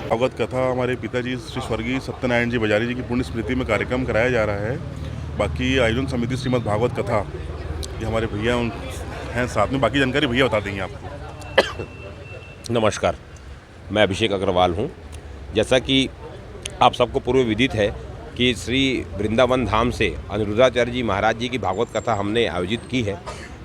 भागवत कथा हमारे पिताजी श्री स्वर्गीय सत्यनारायण जी बजारी जी की पुण्य स्मृति में कार्यक्रम कराया जा रहा है। बाकी आयोजन समिति श्रीमद् भागवत कथा ये हमारे भैया हैं साथ में, बाकी जानकारी भैया बता देंगे आपको। नमस्कार, मैं अभिषेक अग्रवाल हूँ। जैसा कि आप सबको पूर्व विदित है कि श्री वृंदावन धाम से अनिरुद्धाचार्य जी महाराज जी की भागवत कथा हमने आयोजित की है,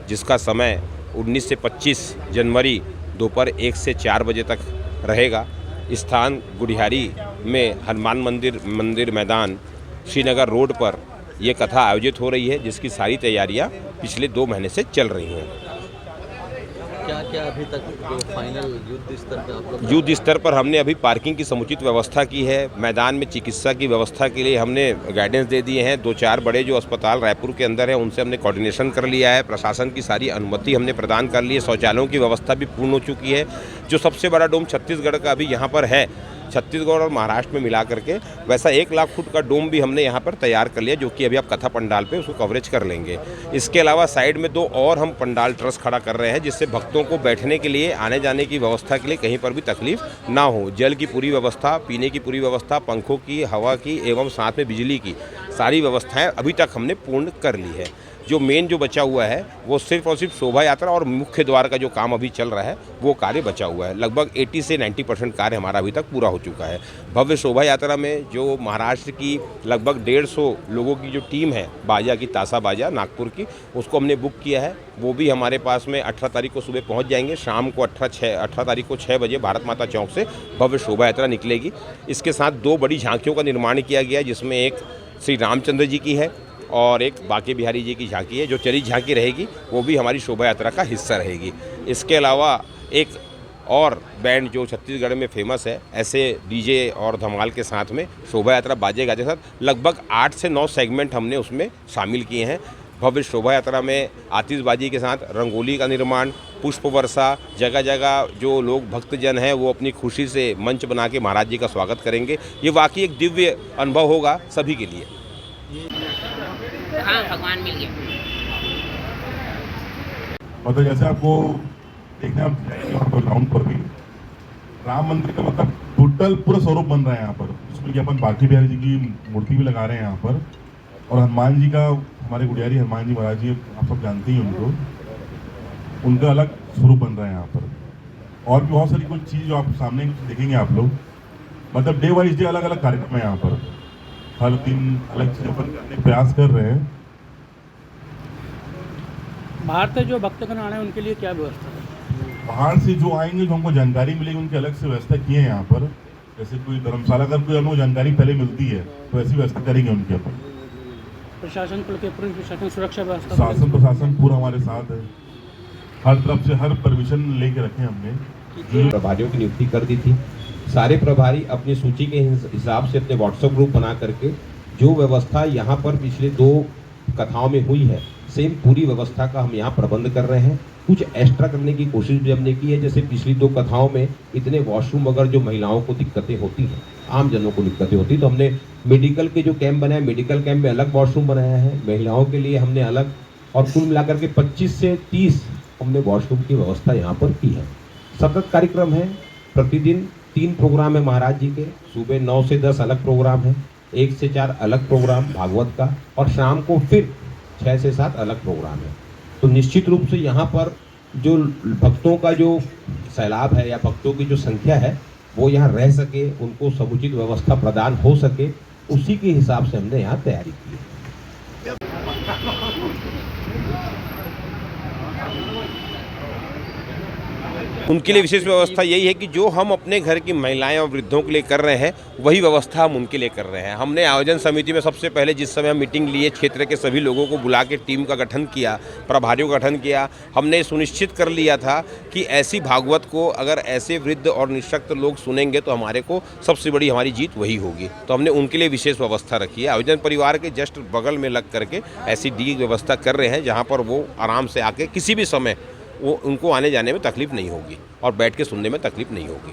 जिसका समय 19 से 25 जनवरी दोपहर 1 से 4 बजे तक रहेगा। स्थान गुड़ियारी में हनुमान मंदिर मैदान श्रीनगर रोड पर ये कथा आयोजित हो रही है, जिसकी सारी तैयारियां पिछले 2 महीने से चल रही हैं। क्या अभी तक जो फाइनल युद्ध स्तर पे आप लोग युद्ध स्तर पर हमने अभी पार्किंग की समुचित व्यवस्था की है। मैदान में चिकित्सा की व्यवस्था के लिए हमने गाइडेंस दे दिए हैं। 2-4 बड़े जो अस्पताल रायपुर के अंदर हैं उनसे हमने कोऑर्डिनेशन कर लिया है। प्रशासन की सारी अनुमति हमने प्रदान कर ली है। शौचालयों की व्यवस्था भी पूर्ण हो चुकी है। जो सबसे बड़ा डोम छत्तीसगढ़ का अभी यहाँ पर है, छत्तीसगढ़ और महाराष्ट्र में मिला करके, वैसा 1 लाख फुट का डोम भी हमने यहाँ पर तैयार कर लिया, जो कि अभी आप कथा पंडाल पे उसको कवरेज कर लेंगे। इसके अलावा साइड में 2 और हम पंडाल ट्रस खड़ा कर रहे हैं, जिससे भक्तों को बैठने के लिए, आने जाने की व्यवस्था के लिए कहीं पर भी तकलीफ ना हो। जल की पूरी व्यवस्था, पीने की पूरी व्यवस्था, पंखों की, हवा की एवं साथ में बिजली की सारी व्यवस्थाएँ अभी तक हमने पूर्ण कर ली है। जो मेन जो बचा हुआ है वो सिर्फ और सिर्फ शोभा यात्रा और मुख्य द्वार का जो काम अभी चल रहा है वो कार्य बचा हुआ है। लगभग 80 से 90% कार्य हमारा अभी तक पूरा हो चुका है। भव्य शोभा यात्रा में जो महाराष्ट्र की लगभग 150 लोगों की जो टीम है, बाजा की, तासा बाजा नागपुर की, उसको हमने बुक किया है। वो भी हमारे पास में 18 तारीख को सुबह पहुँच जाएंगे। शाम को 18 तारीख को 6 बजे भारत माता चौक से भव्य शोभा यात्रा निकलेगी। इसके साथ 2 बड़ी झांकियों का निर्माण किया गया है, जिसमें एक श्री रामचंद्र जी की है और एक बांके बिहारी जी की झांकी है। जो चली झांकी रहेगी वो भी हमारी शोभा यात्रा का हिस्सा रहेगी। इसके अलावा एक और बैंड जो छत्तीसगढ़ में फेमस है, ऐसे डीजे और धमाल के साथ में शोभा यात्रा बाजे गाजे के साथ लगभग 8 से 9 सेगमेंट हमने उसमें शामिल किए हैं। भव्य शोभा यात्रा में आतिशबाजी के साथ रंगोली का निर्माण, पुष्प वर्षा, जगह जगह जो लोग भक्तजन हैं वो अपनी खुशी से मंच बना के महाराज जी का स्वागत करेंगे। ये वाकई एक दिव्य अनुभव होगा सभी के लिए। हाँ, भगवान मिल गया। मतलब जैसे आपको देखना है ग्राउंड पर भी राम मंदिर का मतलब टोटल पूरा स्वरूप बन रहा है यहाँ पर, जिसमें कि अपन बांके बिहारी जी की मूर्ति भी लगा रहे हैं यहाँ पर, और हनुमान जी का, हमारे गुड़ियारी हनुमान जी महाराज जी आप सब जानते ही उनको, उनका अलग स्वरूप बन रहा है यहाँ पर। और भी बहुत सारी कुछ चीज़ जो आप सामने देखेंगे आप लोग, मतलब डे वाइज डे अलग अलग कार्यक्रम है यहाँ पर। हर दिन अलग चीज़ अपन करने प्रयास कर रहे हैं। बाहर से जो भक्तगण आ रहे हैं उनके लिए क्या व्यवस्था है? बाहर से जो आएंगे, जो हमको जानकारी मिलेगी, उनकी अलग से व्यवस्था की है यहाँ पर। जैसे कोई धर्मशाला अगर कोई हमको जानकारी पहले मिलती है तो ऐसी व्यवस्था करेंगे उनके अपन। प्रशासन पुलिस प्रशासन सुरक्षा व्यवस्था, शासन प्रशासन पूरा हमारे साथ है। हर तरफ से हर परमिशन लेके रखे हमने। प्रभारियों की नियुक्ति कर दी थी। सारे प्रभारी अपनी सूची के हिसाब से अपने व्हाट्सएप ग्रुप बना करके जो व्यवस्था यहाँ पर पिछले 2 कथाओं में हुई है, सेम पूरी व्यवस्था का हम यहाँ प्रबंध कर रहे हैं। कुछ एक्स्ट्रा करने की कोशिश भी हमने की है। जैसे पिछली 2 कथाओं में इतने वॉशरूम अगर जो महिलाओं को दिक्कतें होती हैं, आम जनों को दिक्कतें होती, तो हमने मेडिकल के जो कैंप बनाए, मेडिकल कैंप में अलग वॉशरूम बनाया है, महिलाओं के लिए हमने अलग, और कुल मिलाकर के 25 से 30 हमने वॉशरूम की व्यवस्था यहाँ पर की है। सतत कार्यक्रम है। प्रतिदिन 3 प्रोग्राम है महाराज जी के। सुबह 9 से 10 अलग प्रोग्राम है, 1 से 4 अलग प्रोग्राम भागवत का, और शाम को फिर 6 से 7 अलग प्रोग्राम है। तो निश्चित रूप से यहाँ पर जो भक्तों का जो सैलाब है या भक्तों की जो संख्या है वो यहाँ रह सके, उनको समुचित व्यवस्था प्रदान हो सके, उसी के हिसाब से हमने यहाँ तैयारी की है। उनके लिए विशेष व्यवस्था यही है कि जो हम अपने घर की महिलाएं और वृद्धों के लिए कर रहे हैं वही व्यवस्था हम उनके लिए कर रहे हैं। हमने आयोजन समिति में सबसे पहले जिस समय हम मीटिंग लिए, क्षेत्र के सभी लोगों को बुला के टीम का गठन किया, प्रभारियों का गठन किया। हमने सुनिश्चित कर लिया था कि ऐसी भागवत को अगर ऐसे वृद्ध और निःशक्त लोग सुनेंगे तो हमारे को सबसे बड़ी हमारी जीत वही होगी। तो हमने उनके लिए विशेष व्यवस्था रखी है। आयोजन परिवार के जस्ट बगल में लग करके ऐसी डी व्यवस्था कर रहे हैं, जहाँ पर वो आराम से आके किसी भी समय वो उनको आने जाने में तकलीफ नहीं होगी और बैठ के सुनने में तकलीफ नहीं होगी।